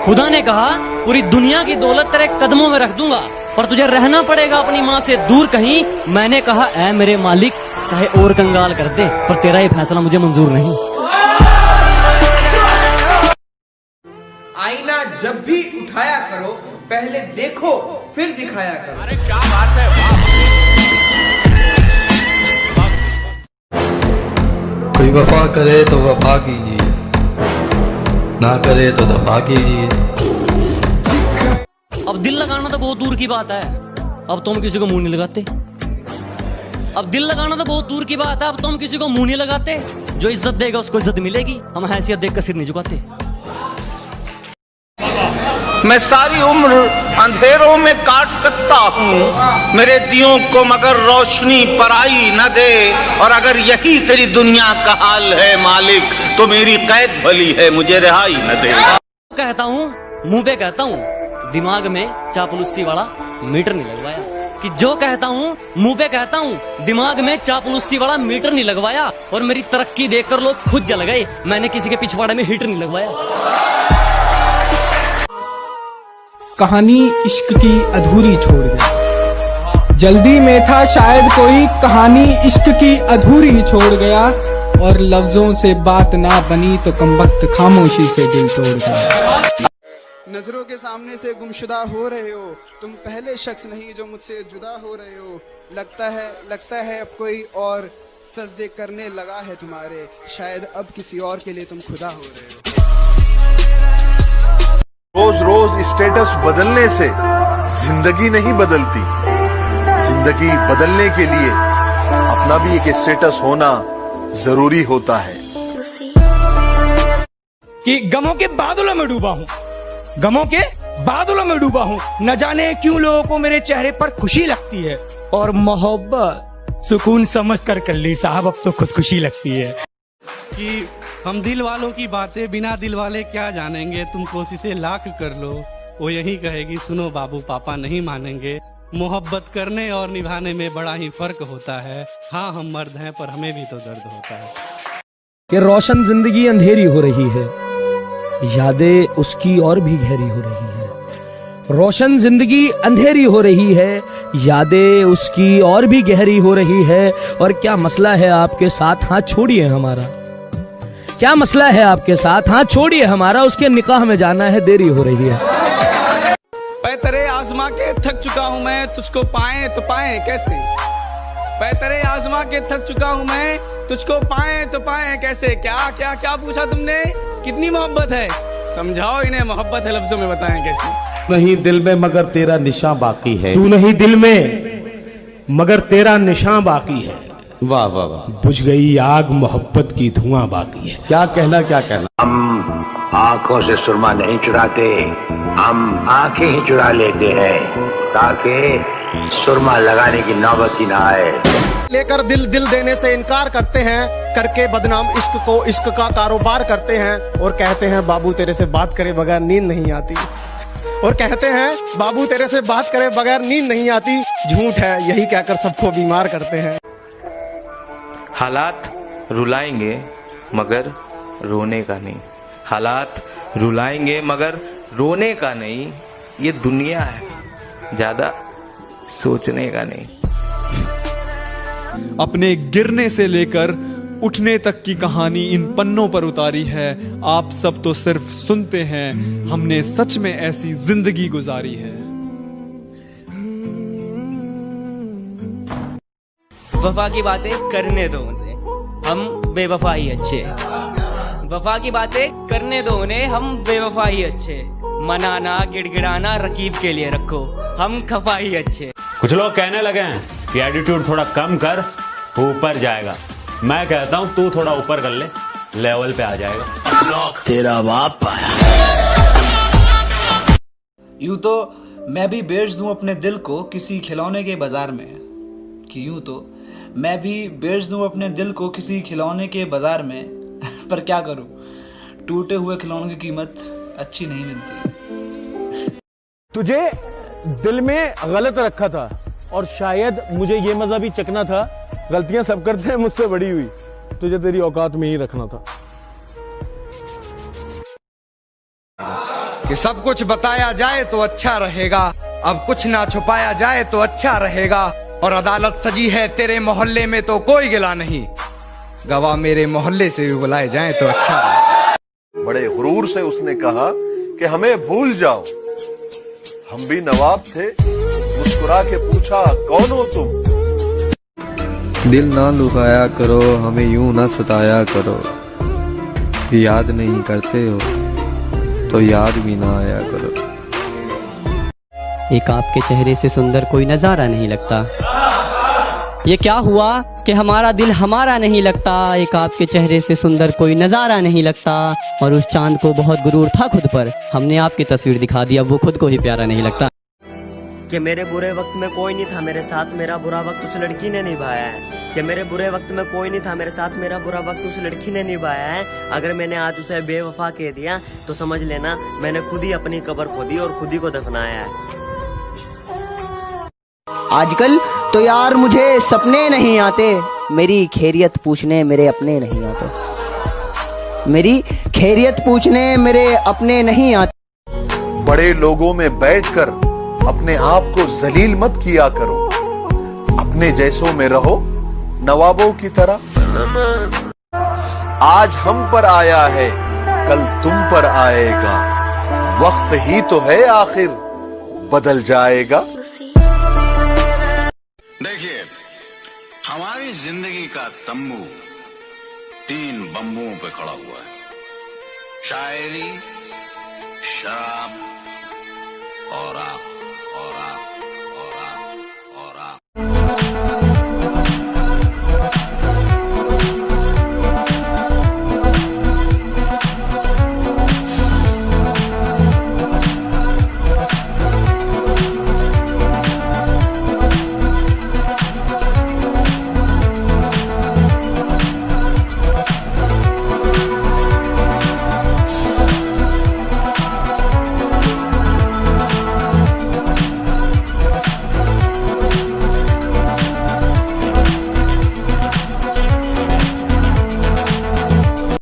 खुदा ने कहा पूरी दुनिया की दौलत तेरे कदमों में रख दूंगा, पर तुझे रहना पड़ेगा अपनी माँ से दूर कहीं। मैंने कहा ऐ मेरे मालिक, चाहे और कंगाल कर दे, पर तेरा ये फैसला मुझे मंजूर नहीं। आईना जब भी उठाया करो, पहले देखो फिर दिखाया करो। अरे क्या बात है, कोई वफा करे तो वफा कीजिए, ना करे तो दफा कीजिए। अब दिल लगाना तो बहुत दूर की बात है, अब तुम किसी को मुंह नहीं लगाते। अब दिल लगाना तो बहुत दूर की बात है, अब तुम किसी को मुंह नहीं लगाते। जो इज्जत देगा उसको इज्जत मिलेगी, हम हैसियत देख कर सिर नहीं झुकाते। मैं सारी उम्र अंधेरों में काट सकता हूँ, मेरे दियों को मगर रोशनी पराई न दे। और अगर यही तेरी दुनिया का हाल है मालिक, तो मेरी कैद भली है, मुझे रिहाई न दे। कहता हूँ मुंह पे कहता हूँ, दिमाग में चापलूसी वाला मीटर नहीं लगवाया। कि जो कहता हूँ मुंह पे कहता हूँ, दिमाग में चापलूसी वाला मीटर नहीं लगवाया। और मेरी तरक्की देखकर लोग खुद जल गए, मैंने किसी के पिछवाड़े में हीटर नहीं लगवाया। कहानी इश्क की अधूरी छोड़ गया, जल्दी में था शायद कोई, कहानी इश्क की अधूरी छोड़ गया। और लफ्जों से बात ना बनी तो कमबख्त खामोशी से दिल तोड़ गया। नजरों के सामने से गुमशुदा हो रहे हो, तुम पहले शख्स नहीं जो मुझसे जुदा हो रहे हो। लगता है अब कोई और सजदे करने लगा है तुम्हारे, शायद अब किसी और के लिए तुम खुदा हो रहे हो। रोज रोज स्टेटस बदलने से जिंदगी नहीं बदलती, जिंदगी बदलने के लिए अपना भी एक स्टेटस होना जरूरी होता है। कि गमों के बादलों में डूबा हूँ, गमों के बादलों में डूबा हूँ, न जाने क्यों लोगों को मेरे चेहरे पर खुशी लगती है। और मोहब्बत सुकून समझ कर ली साहब, अब तो खुदकुशी लगती है। कि हम दिल वालों की बातें बिना दिल वाले क्या जानेंगे, तुम कोशिशें लाख कर लो, वो यही कहेगी सुनो बाबू पापा नहीं मानेंगे। मोहब्बत करने और निभाने में बड़ा ही फर्क होता है। हाँ हम मर्द हैं पर हमें भी तो दर्द होता है। कि रोशन जिंदगी अंधेरी हो रही है, यादें उसकी और भी गहरी हो रही है। रोशन जिंदगी अंधेरी हो रही है, यादें उसकी और भी गहरी हो रही है। और क्या मसला है आपके साथ, हाँ छोड़िए हमारा, क्या मसला है आपके साथ, हाँ छोड़िए हमारा, उसके निकाह में जाना है, देरी हो रही है। पैतरे आजमा के थक चुका हूँ मैं, तुझको पाए तो पाए कैसे। पैतरे आजमा के थक चुका हूँ मैं, तुझको पाए तो पाए कैसे। क्या क्या क्या पूछा तुमने, कितनी मोहब्बत है, समझाओ इन्हें मोहब्बत है लफ्जों में बताएं कैसे। नहीं दिल में मगर तेरा निशान बाकी है, तू नहीं दिल में मगर तेरा निशान बाकी है। वाह वाह वाह, बुझ गई आग मोहब्बत की, धुआं बाकी है। क्या कहना क्या कहना। हम आंखों से सुरमा नहीं चुराते, हम आंखें ही चुरा लेते हैं, ताकि सुरमा लगाने की नौबत ही ना आए। लेकर दिल देने से इनकार करते हैं, करके बदनाम इश्क को इश्क का कारोबार करते हैं। और कहते हैं बाबू तेरे से बात करे बगैर नींद नहीं आती, और कहते हैं बाबू तेरे से बात करे बगैर नींद नहीं आती। झूठ है यही कहकर सबको बीमार करते हैं। हालात रुलाएंगे मगर रोने का नहीं, हालात रुलाएंगे मगर रोने का नहीं। ये दुनिया है, ज्यादा सोचने का नहीं। अपने गिरने से लेकर उठने तक की कहानी इन पन्नों पर उतारी है। आप सब तो सिर्फ सुनते हैं, हमने सच में ऐसी जिंदगी गुजारी है। वफा की बातें करने दो उन्हें, हम बेवफा ही अच्छे। वफा की बातें करने दो उन्हें, हम बेवफा ही अच्छे। मनाना गिड़गिड़ाना रकीब के लिए रखो, हम खफा ही अच्छे। कुछ लोग कहने लगे हैं कि एटीट्यूड थोड़ा कम कर, ऊपर जाएगा। मैं कहता हूँ तू थोड़ा ऊपर कर ले, लेवल पे आ जाएगा। तेरा बाप आया। यूं तो मैं भी बेच दूं अपने दिल को किसी खिलौने के बाजार में, कि यूं तो मैं भी बेच दूं अपने दिल को किसी खिलौने के बाजार में। पर क्या करूं, टूटे हुए खिलौनों की कीमत अच्छी नहीं मिलती। तुझे दिल में गलत रखा था, और शायद मुझे ये मजा भी चखना था, गलतियां सब करते हैं, मुझसे बड़ी हुई, तुझे तेरी औकात में ही रखना था। कि सब कुछ बताया जाए तो अच्छा रहेगा, अब कुछ ना छुपाया जाए तो अच्छा रहेगा। और अदालत सजी है तेरे मोहल्ले में तो कोई गिला नहीं, गवाह मेरे मोहल्ले से भी बुलाए जाए तो अच्छा रहेगा। बड़े गुरूर से उसने कहा कि हमें भूल जाओ, हम भी नवाब थे। मुस्कुरा के पूछा कौन हो तुम? दिल ना लुभाया करो, हमें यूं ना सताया करो, याद नहीं करते हो तो याद भी ना आया करो। एक आपके चेहरे से सुंदर कोई नज़ारा नहीं लगता। ये क्या हुआ कि हमारा दिल हमारा नहीं लगता। एक आपके चेहरे से सुंदर कोई नज़ारा नहीं लगता। और उस चांद को बहुत गुरूर था खुद पर, हमने आपकी तस्वीर दिखा दी, अब वो खुद को ही प्यारा नहीं लगता। कि मेरे बुरे वक्त में कोई नहीं था मेरे साथ, मेरा बुरा वक्त उस लड़की ने निभाया है। कि मेरे बुरे वक्त में कोई नहीं था मेरे साथ, मेरा बुरा वक्त उस लड़की ने निभाया है। अगर मैंने आज उसे बेवफा कह दिया तो समझ लेना मैंने खुद ही अपनी कब्र खोदी और खुद ही को दफनाया है। आजकल तो यार मुझे सपने नहीं आते, मेरी खैरियत पूछने मेरे अपने नहीं आते। मेरी खैरियत पूछने मेरे अपने नहीं आते। बड़े लोगों में बैठकर अपने आप को जलील मत किया करो, अपने जैसों में रहो नवाबों की तरह। आज हम पर आया है कल तुम पर आएगा, वक्त ही तो है आखिर बदल जाएगा। देखिए, हमारी जिंदगी का तंबू 3 बम्बुओं पे खड़ा हुआ है, शायरी, शराब और आग।